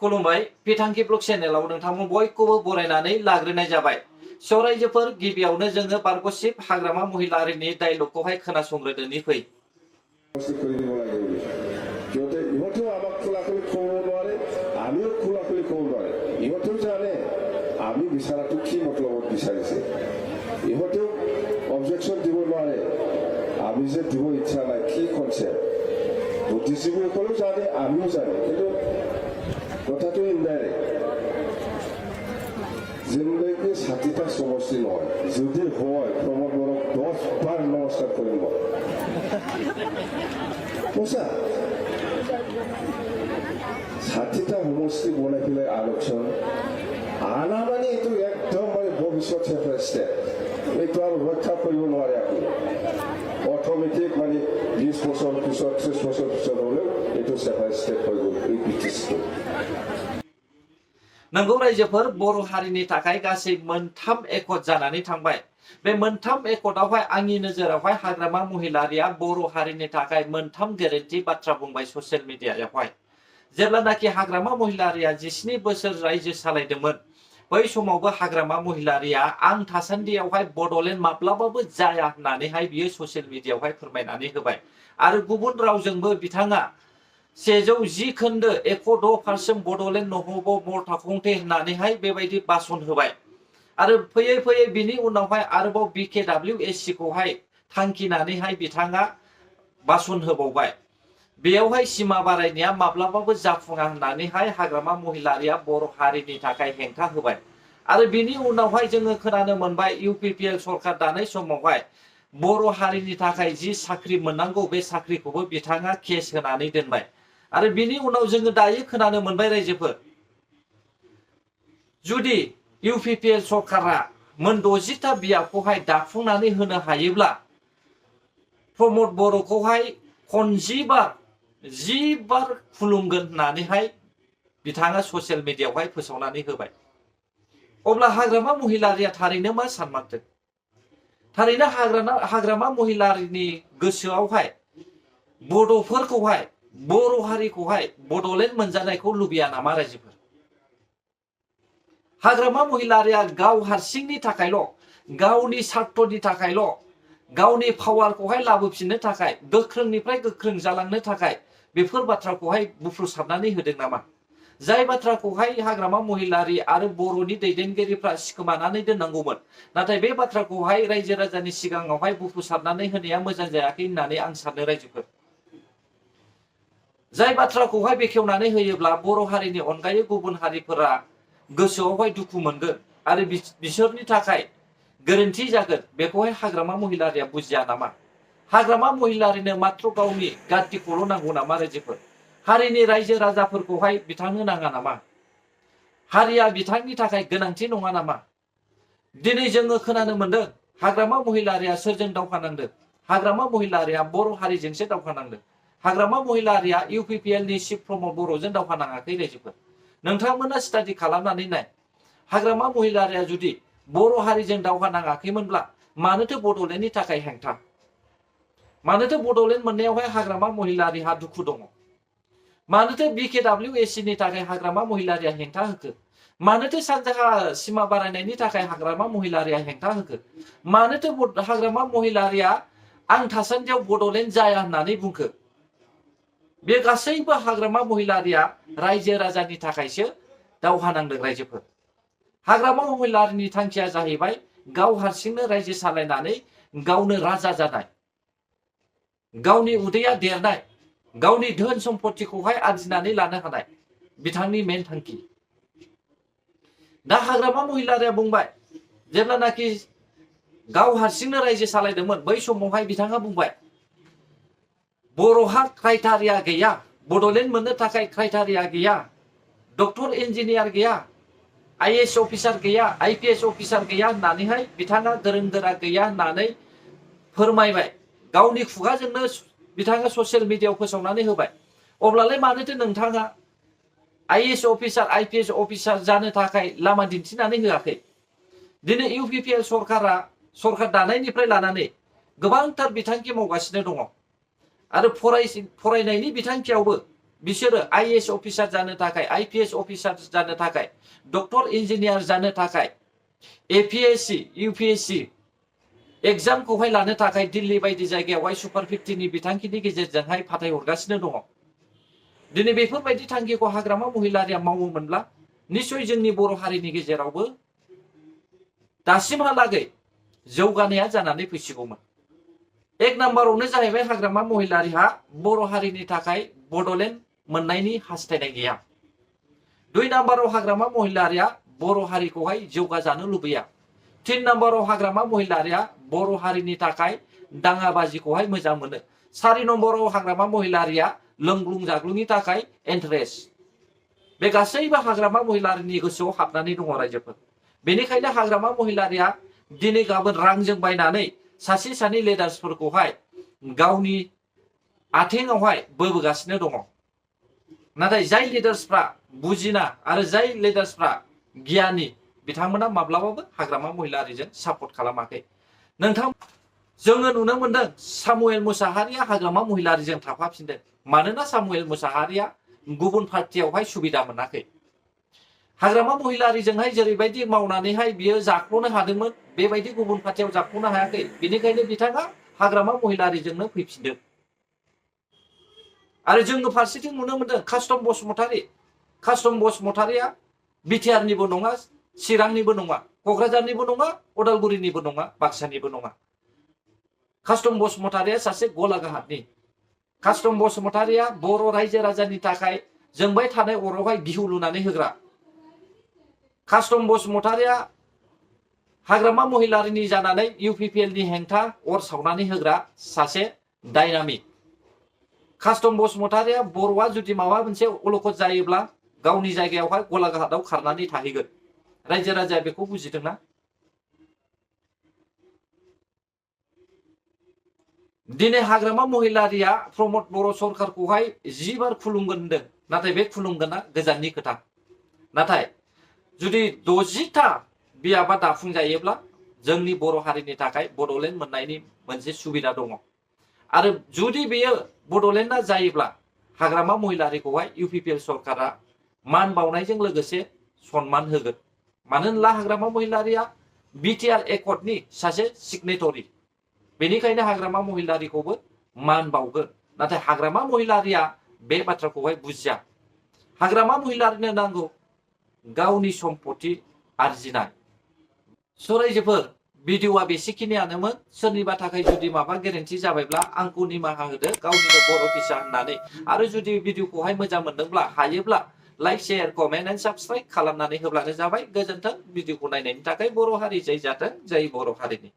खुलुमबाय बिथांखि ब्लग चेनेलाव नोंथांमोन बयखौबो बरायनानै लाग्रोनाय जाबाय। सरायजोफोर गिबियावनो जोङो बारग'सिब हाग्रामा महिलारिनि डायलगखौहाय खोनासंग्रोदोनि फै। আমি বিচাৰাটো কি মতলবত বিচাৰিছে ইহঁতেও অবজেকশ্যন দিব নোৱাৰে আমি যে দিব ইচ্ছা নাই কি কনচেপ্ট বুদ্ধিজীৱীসকলেও জানে আমিও জানে কিন্তু কথাটো ইনডাইৰেক্ট যেনেকৈ ৬০টা সমষ্টি নহয় যদি হয় প্ৰমোদ বৰক 10 বাৰ নমস্কাৰ কৰিব সঁচা ৬০টা সমষ্টি বনাই পেলাই আলোচনা আনা মানে এইটো একদম মানে ভৱিষ্যত ষ্টেপ এইটো আৰু ৰক্ষা কৰিব নোৱাৰে আপুনি অট'মেটিক মানে 20 বছৰ পিছত 30 বছৰ পিছত হ'লেও এইটো ষ্টেপ হৈ গ'ল এই বিটিছটো। नंगौ रायजोफोर बर' हारिनि थाखाय गासै मोनथाम एकट जानानै थांबाय। बे मोनथाम एकटआवहाय आंनि नोजोरावहाय हाग्रामा महिलारिया बर' हारिनि थाखाय मोनथाम गेरेन्थि बाथ्रा बुंबाय ससियेल मिडियायावहाय। जेब्लानाखि हाग्रामा महिलारिया 19 बोसोर रायजो सालायदोंमोन बै समावबो हाग्रामा महिलारिया आं थासान्दियावहाय बड'लेण्ड माब्लाबाबो जाया होननानैहाय बियो ससियेल मिडियायावहाय फोरमायनानै होबाय आरो गुबुन रावजोंबो बिथाङा 110 खोन्दो 106% बड'लेण्ड नहब मर्ता खंथे होननानैहाय बेबायदि बासन होबाय आरो फैयै फैयै बिनि उनावहाय आरोबाव BKWSC खौहाय थांखिनानैहाय बिथाङा बासन होबावबाय। बेयावहाय सिमा बारायनाया माब्लाबाबो जाफुङा होननानैहाय हाग्रामा महिलारिया बर' हारिनि थाखाय हेंथा होबाय आरो बिनि उनावहाय जोङो खोनानो मोनबाय UPPL सरकार दानाय समावहाय बर' हारिनि थाखाय जि साख्रि मोननांगौ बे साख्रिखौबो बिथाङा केस होनानै दोनबाय आरो बिनि उनाव जोङो दायो खोनानो मोनबाय रायजोफोर जुदि UPPL सरकारा मोन 60टा बियाबखौहाय दाफुंनानै होनो हायोब्ला प्रमोद बर'खौहाय 10 बार खुलुमगोन होननानैहाय बिथाङा ससियेल मिडियायावहाय फोसावनानै होबाय। अब्ला हाग्रामा महिलारिया थारैनो मा सानमारदों? थारैनो हाग्रामा महिलारिनि गोसोआवहाय बड'फोरखौहाय बर' हारिखौहाय बड'लेण्ड मोनजानायखौ लुबैया नामा रायजोफोर? हाग्रामा महिलारिया गाव हारसिंनि थाखायल' गावनि सार्थनि थाखायल' गावनि पावारखौहाय लाबोफिननो थाखाय गोख्रोंनिफ्राय गोख्रों जालांनो थाखाय बेफोर बाथ्राखौहाय बुफ्रुसारनानै होदों नामा? जाय बाथ्राखौहाय हाग्रामा महिलारि आरो बर'नि दैदेनगिरिफ्रा सिखोमानानै दोननांगौमोन नाथाय बे बाथ्राखौहाय रायजो राजानि सिगाङावहाय बुफ्रुसारनानै होनाया मोजां जायाखै होननानै आं सानो रायजोफोर। जाय बाथ्राखौहाय बेखेवनानै होयोब्ला बर' हारिनि अनगायै गुबुन हारिफोरा गोसोआवहाय दुखु मोनगोन आरो बिसोरनि थाखाय गोरोन्थि जागोन बेखौहाय हाग्रामा महिलारिया बुजिया नामा? हाग्रामा महिलारिनो मात्र गावनि गातिखौल' नांगौ नामा रायजोफोर? हारिनि रायजो राजाफोरखौहाय बिथांनो नाङा नामा? हारिया बिथांनि थाखाय गोनांथि नङा नामा? दिनै जोङो खोनानो मोनदों हाग्रामा महिलारिया सोरजों दावहा नांदों? हाग्रामा महिलारिया बर' हारिजोंसो दावहा नांदों। हाग्रामा महिलारिया UPPL नि चिफ प्रमोद बर'जों दावहा नाङाखै रायजोफोर। नोंथांमोना स्टाडि खालामनानै नाय हाग्रामा महिलारिया जुदि बर' हारिजों दावहा नाङाखैमोनब्ला मानोथो बड'लेण्डनि थाखाय हेंथा? मानोथो बड'लेण्ड मोननायावहाय हाग्रामा महिलारिहा दुखु दङ? मानोथो BKWSC नि थाखाय हाग्रामा महिलारिया हेंथा होखो? मानोथो सानजाहा सिमा बारायनायनि थाखाय हाग्रामा महिलारिया हेंथा होखो? मानोथो हाग्रामा महिलारिया आं थासान्दियाव बड'लेण्ड जाया होननानै बुंखो? बे गासैबो हाग्रामा महिलारिया रायजो राजानि थाखायसो दावहा नांदों रायजोफोर। हाग्रामा महिलारिनि थांखिया जाहैबाय गाव हारसिंनो रायजो सालायनानै गावनो राजा जानाय, गावनि उदैया देरनाय, गावनि धोन सम्पत्तिखौहाय आरजिनानै लानो हानाय बिथांनि मेन थांखि। दा हाग्रामा महिलारिया बुंबाय जेब्लानाखि गाव हारसिंनो रायजो सालायदोंमोन बै समावहाय बिथाङा बुंबाय बर'हा क्राइटेरिया गैया, बड'लेण्ड मोननो थाखाय क्राइटेरिया गैया, डक्टर इन्जिनियार गैया, IAS अफिसार गैया, IPS अफिसार गैया होननानैहाय बिथाङा गोरों गोरा गैया होननानै फोरमायबाय। गावनि खुगाजोंनो बिथाङा ससियेल मिडियायाव फोसावनानै होबाय। अब्लालाय मानोथो नोंथाङा IAS अफिसार IPS अफिसार जानो थाखाय लामा दिन्थिनानै होआखै? दिनै UPPL सरकारा सरकार दानायनिफ्राय लानानै गोबांथार बिथांखि मावगासिनो दङ आरो फरायनायनि बिथांखियावबो बिसोरो आईएएस अफिसार जानो थाखाय आईपीएस अफिसार जानो थाखाय डक्टर इन्जिनियार जानो थाखाय एपीएससी यूपीएससी एग्जामखौहाय लानो थाखाय दिल्ली बायदि जायगायावहाय सुपार 50नि बिथांखिनि गेजेरजोंहाय फाथायहरगासिनो दङ। दिनै बेफोरबायदि थांखिखौ हाग्रामा महिलारिया मावोमोनब्ला निश्चय जोंनि बर' हारिनि गेजेरावबो दासिमहालागै जौगानाया जानानै फैसिगौमोन। एक नाम्बारावनो जाहैबाय हाग्रामा महिलारिहा बर' हारिनि थाखाय बड'लेण्ड मोननायनि हास्थायनाय गैया। 2 नाम्बाराव हाग्रामा महिलारिया बर' हारिखौहाय जौगाजानो लुबैया। 3 नाम्बाराव हाग्रामा महिलारिया बर' हारिनि थाखाय दाङाबाजिखौहाय मोजां मोनो। 4 नम्बराव हाग्रामा महिलारिया लोंग्लुं जाग्लुंनि थाखाय इन्टारेस्ट। बे गासैबो हाग्रामा महिलारिनि गोसोआव हाबनानै दङ रायजोफोर। बेनिखायनो हाग्रामा महिलारिया दिनै गाबोन रांजों बायनानै सासे सानै लिडार्सफोरखौहाय गावनि आथिङावहाय बोबोगासिनो दङ। नाथाय जाय लिडार्सफ्रा बुजिना आरो जाय लिडार्सफ्रा गियानि बिथांमोना माब्लाबाबो हाग्रामा महिलारिजों सापर्ट खालामाखै। नोंथां जोङो नुनो मोनदों सामुएल मुसाहारिया हाग्रामा महिलारिजों थाफाफिनदों। मानोना सामुएल मुसाहारिया गुबुन पार्टियावहाय सुबिदा मोनाखै। हाग्रामा महिलारिजोंहाय जेरैबायदि मावनानैहाय बियो जाख्ल'नो हादोंमोन बेबायदि गुबुन पार्टियाव जाख्ल'नो हायाखै। बेनिखायनो बिथाङा हाग्रामा महिलारिजोंनो फैफिनदों। आरो जोङो फारसेथिं नुनो मोनदों कास्टम बसुमतारिया बिटिआरनिबो नङा, चिरांनिबो नङा, क'क्राझारनिबो नङा, उदालगुरिनिबो नङा, बाक्सानिबो नङा। कास्टम बसुमतारिया सासे गलाघाटनि। कास्टम बसुमतारिया बर' रायजो राजानि थाखाय जोंबाय थानाय अरावहाय गिहु लुनानै होग्रा। कास्टम बसुमतारिया हाग्रामा महिलारिनि जानानै इउपिपिएलनि हेंथा अर सावनानै होग्रा सासे डायनामिक। कास्टम बसुमतारिया बर'आ जुदि माबा मोनसे अलखद जायोब्ला गावनि जायगायावहाय गलाघाटआव खारनानै थाहैगोन। रायजो राजाया बेखौ बुजिदोंना? दिनै हाग्रामा महिलारिया प्रमद बर' सरकारखौहाय 10 बार खुलुमगोन होनदों। नाथाय बे खुलुमगोना गोजाननि खोथा। नाथाय जुदि 60टा बियाबा दाफुंजायोब्ला जोंनि बर' हारिनि थाखाय बड'लेण्ड मोननायनि मोनसे सुबिदा दङ। आरो जुदि बेयो बड'लेण्डआ जायोब्ला हाग्रामा महिलारिखौहाय इउपिपिएल सरकारा मान बावनायजों लोगोसे सनमान होगोन। मानो होनब्ला हाग्रामा महिलारिया बिटिआर एकर्डनि सासे सिगनेटरि। बेनिखायनो हाग्रामा महिलारिखौबो मान बावगोन। नाथाय हाग्रामा महिलारिया बे बाथ्राखौहाय बुजिया। हाग्रामा महिलारिनो नांगौ गावनि सम्पति आरजिनाय। रायजोफोर भिडिअआ बेसेखिनियानोमोन। सोरनिबा थाखाय जुदि माबा गोरोन्थि जाबायब्ला आंखौ निमाहा होदो गावनिनो बर' फिसा होननानै। आरो जुदि भिडिअखौहाय मोजां मोनदोंब्ला हायोब्ला like share comment and subscribe खालामनानै होब्लानो जाबाय। गोजोन्थों। भिडिअखौ नायनायनि थाखाय बर' हारि जै जाथों, जै बर' हारिनि।